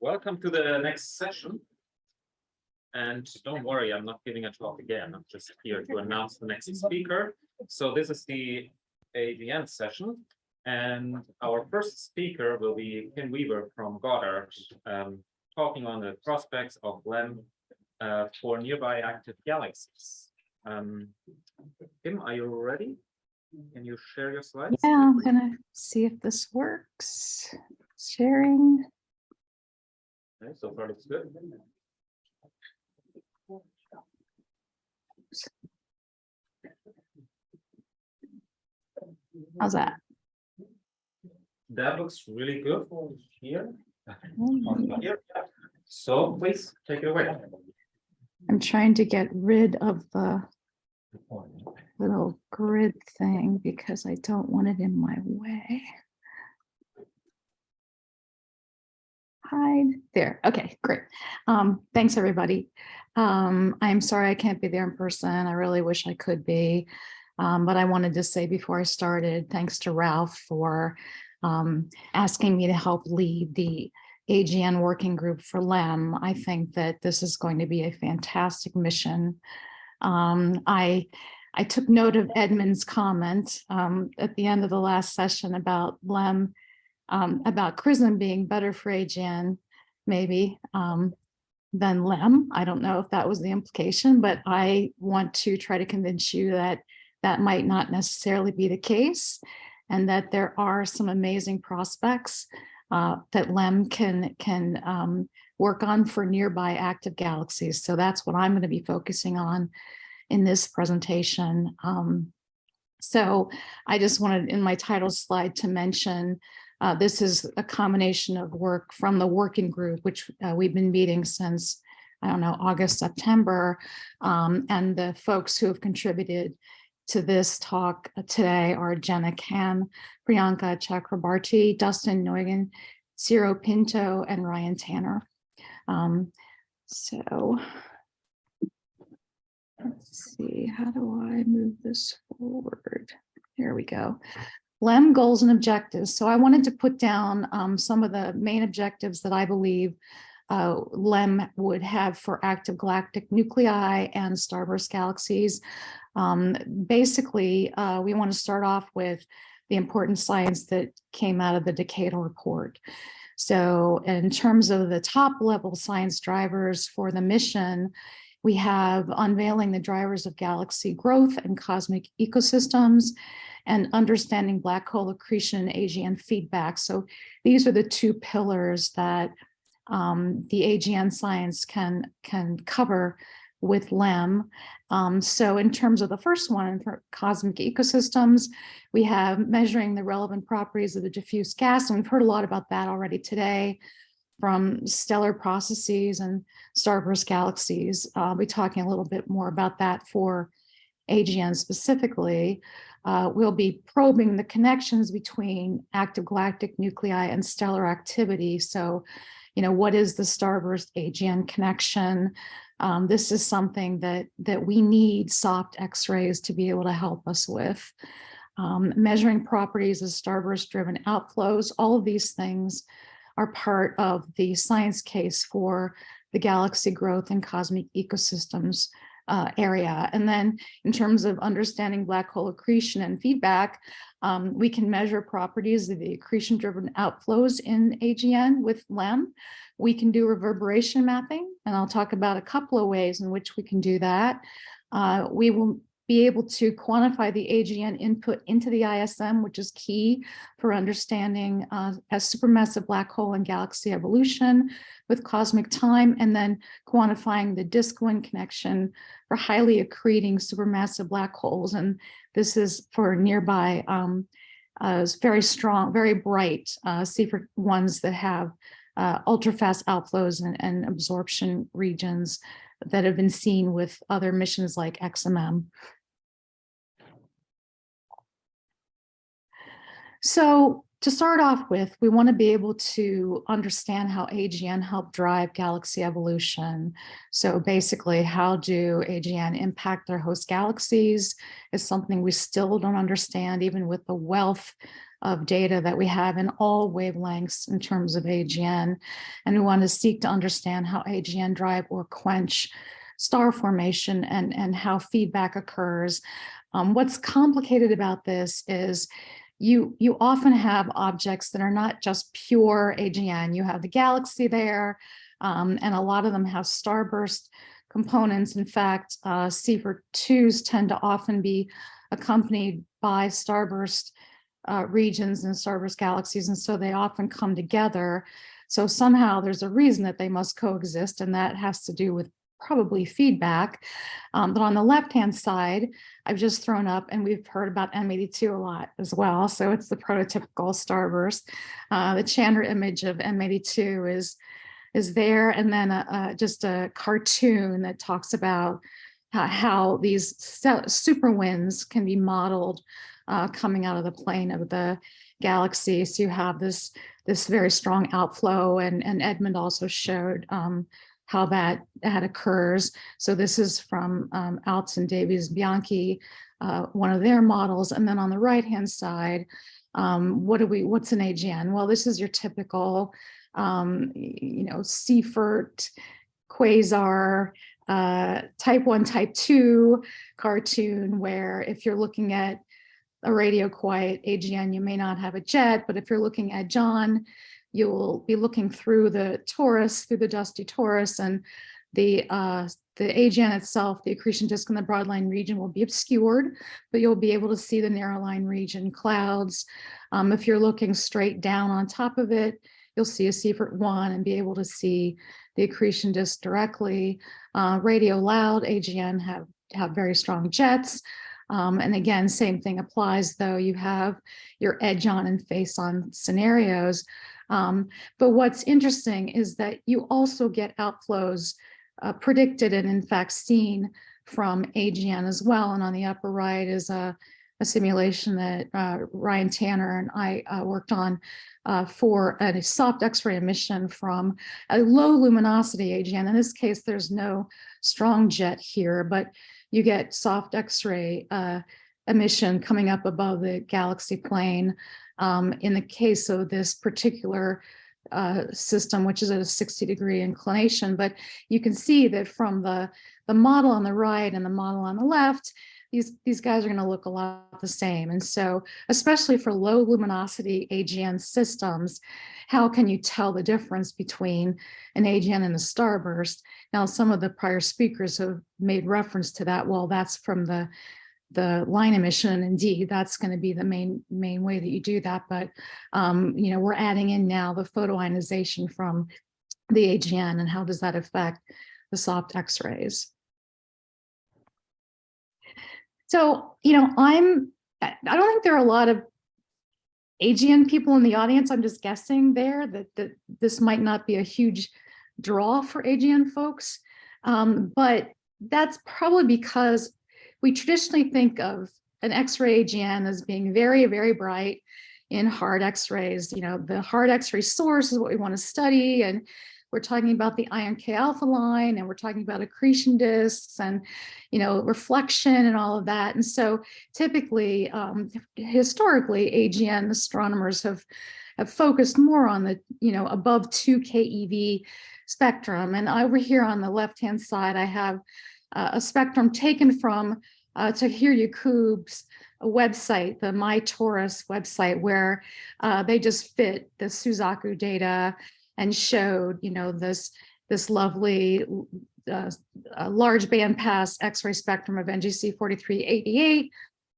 Welcome to the next session. And don't worry, I'm not giving a talk again. I'm just here to announce the next speaker. So this is the AGN session. And our first speaker will be Kim Weaver from Goddard, talking on the prospects of LEM for nearby active galaxies. Kim, are you ready? Can you share your slides? Yeah, I'm gonna see if this works. Sharing. Okay, so far looks good. How's that? That looks really good here. So please take it away. I'm trying to get rid of the little grid thing because I don't want it in my way. Hide there. Okay, great. Thanks, everybody. I'm sorry I can't be there in person. I really wish I could be. But I wanted to say before I started, thanks to Ralph for asking me to help lead the AGN working group for LEM. I think that this is going to be a fantastic mission. I took note of Edmund's comment at the end of the last session about LEM, about CRISM being better for AGN, maybe, than LEM. I don't know if that was the implication, but I want to try to convince you that that might not necessarily be the case, and that there are some amazing prospects that LEM can work on for nearby active galaxies. So that's what I'm going to be focusing on in this presentation. So I just wanted in my title slide to mention this is a combination of work from the working group, which we've been meeting since, I don't know, August, September, and the folks who have contributed to this talk today are Jenna Khan, Priyanka Chakrabarti, Dustin Nguyen, Ciro Pinto, and Ryan Tanner. So let's see, how do I move this forward? Here we go. LEM goals and objectives. So I wanted to put down some of the main objectives that I believe LEM would have for active galactic nuclei and starburst galaxies. Basically, we want to start off with the important science that came out of the decadal report. So in terms of the top level science drivers for the mission, we have unveiling the drivers of galaxy growth and cosmic ecosystems, and understanding black hole accretion and AGN feedback. So these are the two pillars that the AGN science can cover with LEM. So in terms of the first one, for cosmic ecosystems, we have measuring the relevant properties of the diffuse gas, and we've heard a lot about that already today from stellar processes and starburst galaxies. I'll be talking a little bit more about that for AGN specifically. We'll be probing the connections between active galactic nuclei and stellar activity. So, you know, what is the starburst AGN connection? This is something that we need soft X-rays to be able to help us with. Measuring properties of starburst-driven outflows, all of these things are part of the science case for the galaxy growth and cosmic ecosystems area. And then in terms of understanding black hole accretion and feedback, we can measure properties of the accretion-driven outflows in AGN with LEM. We can do reverberation mapping, and I'll talk about a couple of ways in which we can do that. We will be able to quantify the AGN input into the ISM, which is key for understanding a supermassive black hole and galaxy evolution with cosmic time, and then quantifying the disk-1 connection for highly accreting supermassive black holes. And this is for nearby very strong, very bright secret ones that have ultra-fast outflows and absorption regions that have been seen with other missions like XMM. So to start off with, we want to be able to understand how AGN helped drive galaxy evolution. So basically, how do AGN impact their host galaxies is something we still don't understand, even with the wealth of data that we have in all wavelengths in terms of AGN. And we want to seek to understand how AGN drive or quench star formation and how feedback occurs. What's complicated about this is you often have objects that are not just pure AGN. You have the galaxy there, and a lot of them have starburst components. In fact, Seyfert-2s tend to often be accompanied by starburst regions and starburst galaxies, and so they often come together. So somehow there's a reason that they must coexist, and that has to do with probably feedback. But on the left-hand side, I've just thrown up, and we've heard about M82 a lot as well. So it's the prototypical starburst. The Chandra image of M82 is there, and then just a cartoon that talks about how these super winds can be modeled coming out of the plane of the galaxy. So you have this very strong outflow, and Edmund also showed how that occurs. So this is from Alton, Davies, Bianchi, one of their models. And then on the right-hand side, what's an AGN? Well, this is your typical, Seyfert, quasar, type 1, type 2 cartoon, where if you're looking at a radio quiet AGN, you may not have a jet, but if you're looking at John, you'll be looking through the torus, through the dusty torus, and the AGN itself, the accretion disk in the broadline region will be obscured, but you'll be able to see the narrowline region clouds. If you're looking straight down on top of it, you'll see a Seyfert-1 and be able to see the accretion disk directly. Radio loud AGN have very strong jets. And again, same thing applies, though you have your edge on and face on scenarios. But what's interesting is that you also get outflows predicted and in fact seen from AGN as well. And on the upper right is a simulation that Ryan Tanner and I worked on for a soft X-ray emission from a low luminosity AGN. In this case, there's no strong jet here, but you get soft X-ray emission coming up above the galaxy plane. In the case of this particular system, which is at a 60-degree inclination, but you can see that from the model on the right and the model on the left, these guys are going to look a lot the same. And so, especially for low luminosity AGN systems, how can you tell the difference between an AGN and a starburst? Now, some of the prior speakers have made reference to that. Well, that's from the line emission, and indeed, that's going to be the main way that you do that. But we're adding in now the photoionization from the AGN, and how does that affect the soft X-rays? So, I don't think there are a lot of AGN people in the audience. I'm just guessing there that this might not be a huge draw for AGN folks, but that's probably because we traditionally think of an X-ray AGN as being very, very bright in hard X-rays. The hard X-ray source is what we want to study, and we're talking about the iron K alpha line, and we're talking about accretion disks and, reflection and all of that. And so typically, historically, AGN astronomers have focused more on the, above 2 keV spectrum. And over here on the left-hand side, I have a spectrum taken from Tahir Yaqub's website, the My Torus website, where they just fit the Suzaku data and showed, this lovely large bandpass X-ray spectrum of NGC 4388,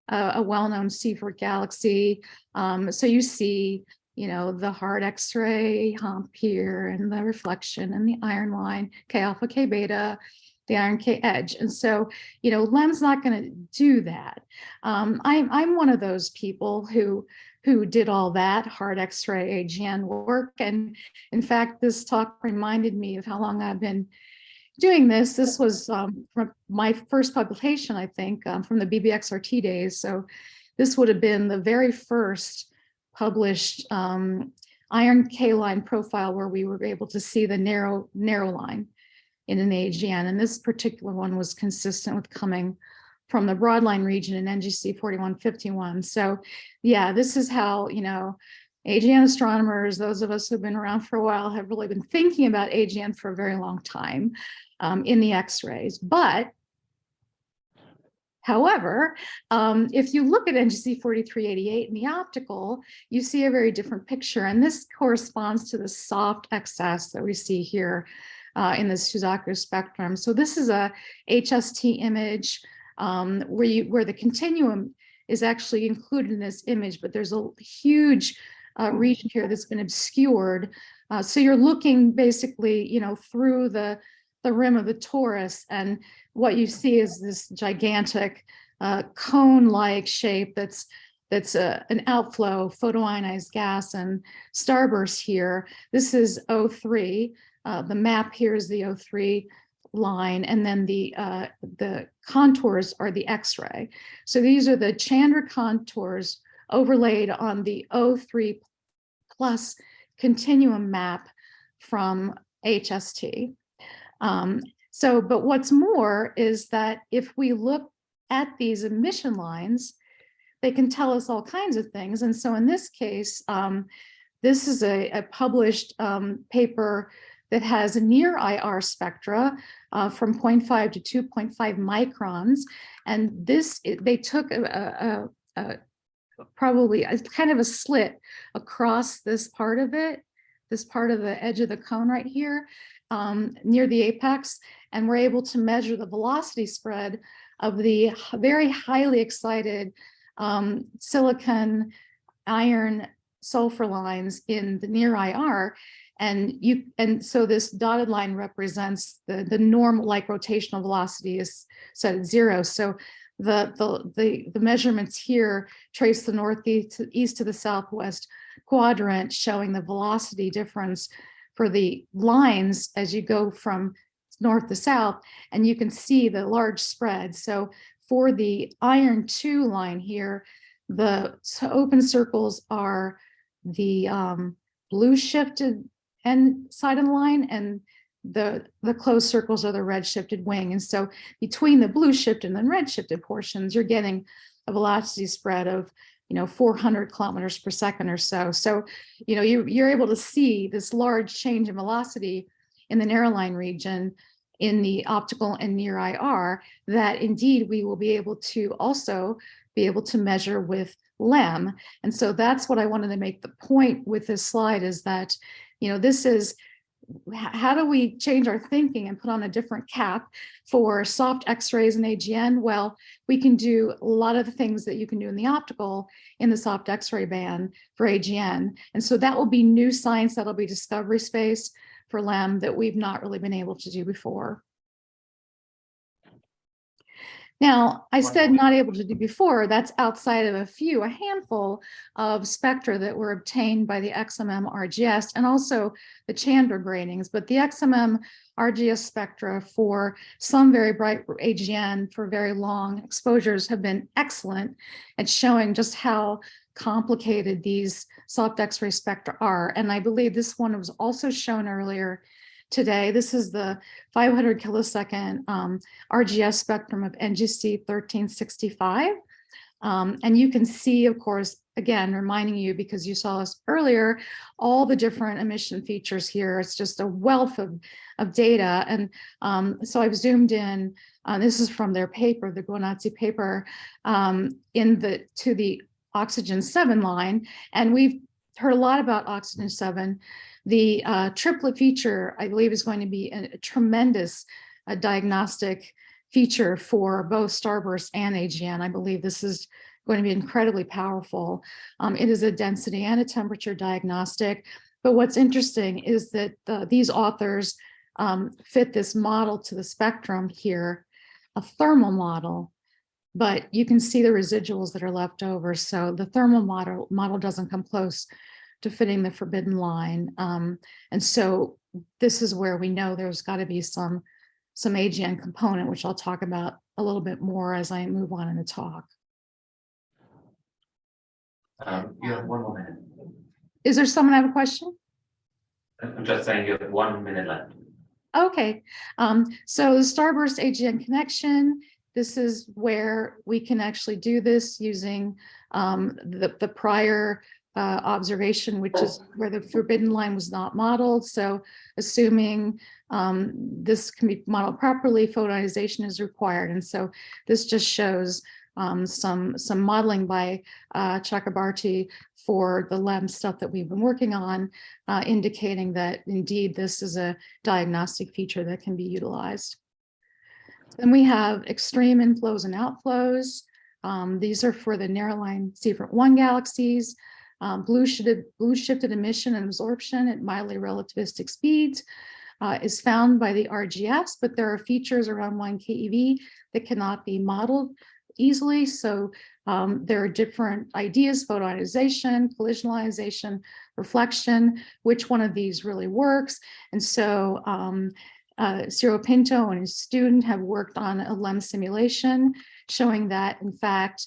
a well-known Seyfert galaxy. So you see, the hard X-ray hump here, and the reflection, and the iron line, K alpha, K beta, the iron K edge. And so, LEM's not going to do that. I'm one of those people who did all that hard X-ray AGN work. And in fact, this talk reminded me of how long I've been doing this. This was from my first publication, I think, from the BBXRT days. So this would have been the very first published iron K line profile where we were able to see the narrow line in an AGN. And this particular one was consistent with coming from the broadline region in NGC 4151. So yeah, this is how, AGN astronomers, those of us who've been around for a while, have really been thinking about AGN for a very long time in the X-rays. But however, if you look at NGC 4388 in the optical, you see a very different picture. And this corresponds to the soft excess that we see here in the Suzaku spectrum. So this is a HST image where the continuum is actually included in this image, but there's a huge region here that's been obscured. So you're looking basically, through the rim of the torus, and what you see is this gigantic cone-like shape that's an outflow of photoionized gas and starburst here. This is O3. The map here is the O3 line, and then the contours are the X-ray. So these are the Chandra contours overlaid on the O3 plus continuum map from HST. But what's more is that if we look at these emission lines, they can tell us all kinds of things. And so in this case, this is a published paper that has a near IR spectra from 0.5 to 2.5 microns. And they took probably a kind of a slit across this part of it, this part of the edge of the cone right here, near the apex, and we're able to measure the velocity spread of the very highly excited silicon, iron, sulfur lines in the near IR. And so this dotted line represents the normal, like rotational velocity is set at 0. So the measurements here trace the northeast to the southwest quadrant, showing the velocity difference for the lines as you go from north to south, and you can see the large spread. So for the iron 2 line here, the open circles are the blue shifted end side of the line, and the closed circles are the red shifted wing. And so between the blue shifted and the red shifted portions, you're getting a velocity spread of 400 kilometers per second or so. So you're able to see this large change in velocity in the narrowline region in the optical and near IR, that indeed we will be able to also be able to measure with LEM. And so that's what I wanted to make the point with this slide, is that this is how do we change our thinking and put on a different cap for soft X-rays and AGN? Well, we can do a lot of the things that you can do in the optical in the soft X-ray band for AGN. And so that will be new science, that'll be discovery space for LEM that we've not really been able to do before. Now, I said not able to do before, that's outside of a handful of spectra that were obtained by the XMM RGS and also the Chandra gratings. But the XMM RGS spectra for some very bright AGN for very long exposures have been excellent at showing just how complicated these soft X-ray spectra are. And I believe this one was also shown earlier today. This is the 500 kilosecond RGS spectrum of NGC 1365. And you can see, of course, again, reminding you, because you saw us earlier, all the different emission features here. It's just a wealth of data. And so I've zoomed in, this is from their paper, the Guanazzi paper, to the oxygen 7 line. And we've heard a lot about oxygen 7. The triplet feature, I believe, is going to be a tremendous diagnostic feature for both starburst and AGN. I believe this is going to be incredibly powerful. It is a density and a temperature diagnostic. But what's interesting is that these authors fit this model to the spectrum here, a thermal model, but you can see the residuals that are left over. So the thermal model doesn't come close to fitting the forbidden line. And so this is where we know there's got to be some AGN component, which I'll talk about a little bit more as I move on in the talk. You have 1 more minute. Is there someone have a question? I'm just saying you have 1 minute left. Okay, so the starburst AGN connection this is where we can actually do this using the prior observation, which is where the forbidden line was not modeled. So assuming this can be modeled properly, photonization is required. And so this just shows some modeling by Chakrabarty for the LEM stuff that we've been working on, indicating that indeed this is a diagnostic feature that can be utilized. Then we have extreme inflows and outflows. These are for the narrowline Seafront 1 galaxies. Blue shifted emission and absorption at mildly relativistic speeds is found by the RGS, but there are features around 1 keV that cannot be modeled easily. So there are different ideas: photonization, collisionalization, reflection, which one of these really works. And so Ciro Pinto and his student have worked on a LEM simulation showing that, in fact,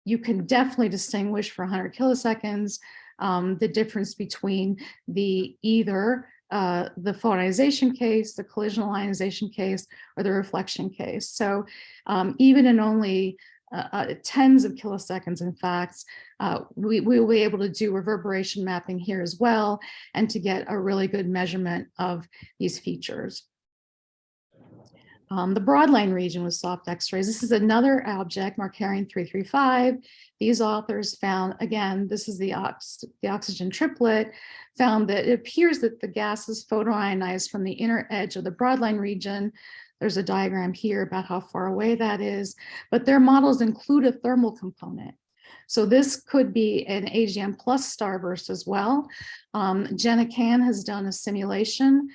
you can definitely distinguish for 100 kiloseconds the difference between the either the photonization case, the collision ionization case, or the reflection case. So even in only tens of kiloseconds, in fact, we will be able to do reverberation mapping here as well, and to get a really good measurement of these features. The broadline region with soft X-rays. This is another object, Markarian 335. These authors found, again, this is the oxygen triplet, found that it appears that the gas is photoionized from the inner edge of the broadline region. There's a diagram here about how far away that is, but their models include a thermal component. So this could be an AGN plus starburst as well. Jenna Can has done a simulation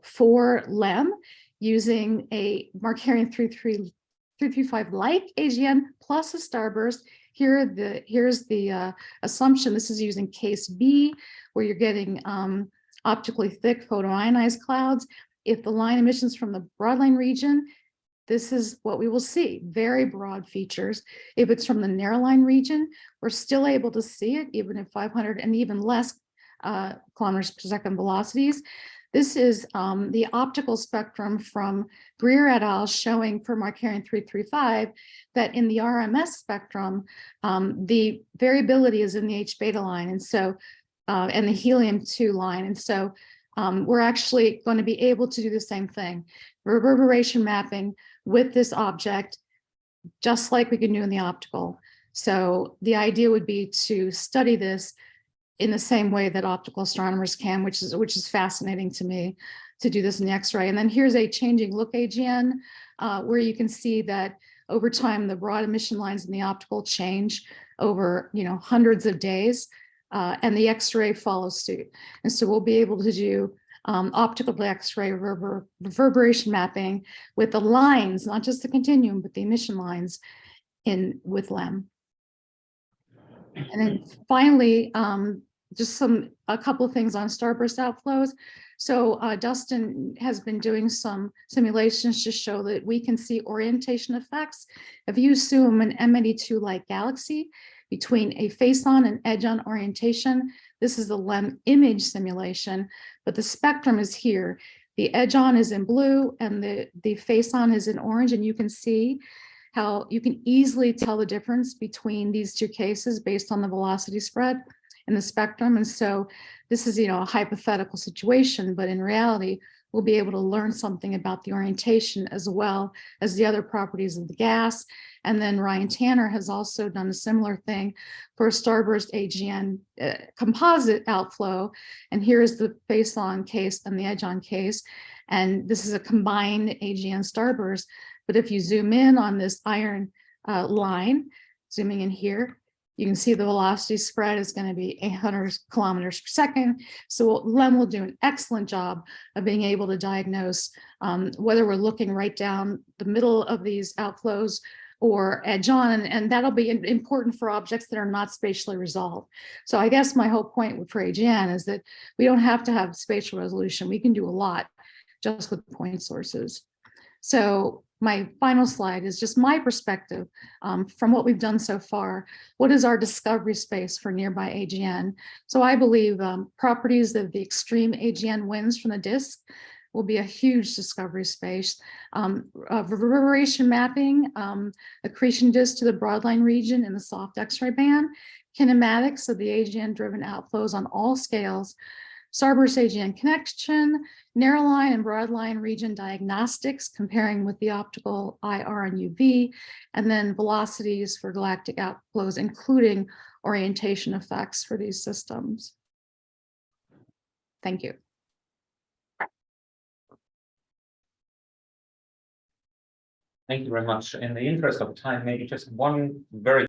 for LEM using a Markarian 335 like AGN plus a starburst. Here's the assumption. This is using case B, where you're getting optically thick photoionized clouds. If the line emissions from the broadline region, this is what we will see: very broad features. If it's from the narrowline region, we're still able to see it, even at 500 and even less kilometers per second velocities. This is the optical spectrum from Greer et al. Showing for Markarian 335 that in the RMS spectrum, the variability is in the H beta line, and so and the helium-2 line. And so we're actually going to be able to do the same thing, reverberation mapping with this object, just like we can do in the optical. So the idea would be to study this in the same way that optical astronomers can, which is fascinating to me, to do this in the X-ray. And then here's a changing look AGN, where you can see that over time the broad emission lines in the optical change over hundreds of days, and the X-ray follows suit. And so we'll be able to do optical to X-ray reverberation mapping with the lines, not just the continuum, but the emission lines with LEM. And then finally, just a couple of things on starburst outflows. So Dustin has been doing some simulations to show that we can see orientation effects. If you assume an M82-like galaxy between a face-on and edge-on orientation, this is the LEM image simulation, but the spectrum is here. The edge-on is in blue and the face-on is in orange, and you can see how you can easily tell the difference between these two cases based on the velocity spread in the spectrum. And so this is, a hypothetical situation, but in reality, we'll be able to learn something about the orientation as well as the other properties of the gas. And then Ryan Tanner has also done a similar thing for a starburst AGN composite outflow. And here is the face-on case and the edge-on case. And this is a combined AGN starburst. But if you zoom in on this iron line, zooming in here, you can see the velocity spread is going to be 800 kilometers per second. So LEM will do an excellent job of being able to diagnose whether we're looking right down the middle of these outflows or edge on, and that'll be important for objects that are not spatially resolved. So I guess my whole point for AGN is that we don't have to have spatial resolution. We can do a lot just with point sources. So my final slide is just my perspective from what we've done so far. What is our discovery space for nearby AGN? So I believe properties of the extreme AGN winds from the disk will be a huge discovery space. Reverberation mapping, accretion disk to the broadline region in the soft X-ray band, kinematics of the AGN-driven outflows on all scales, starburst AGN connection, narrow line and broad line region diagnostics, comparing with the optical IR and UV, and then velocities for galactic outflows, including orientation effects for these systems. Thank you. Thank you very much. In the interest of time, maybe just one very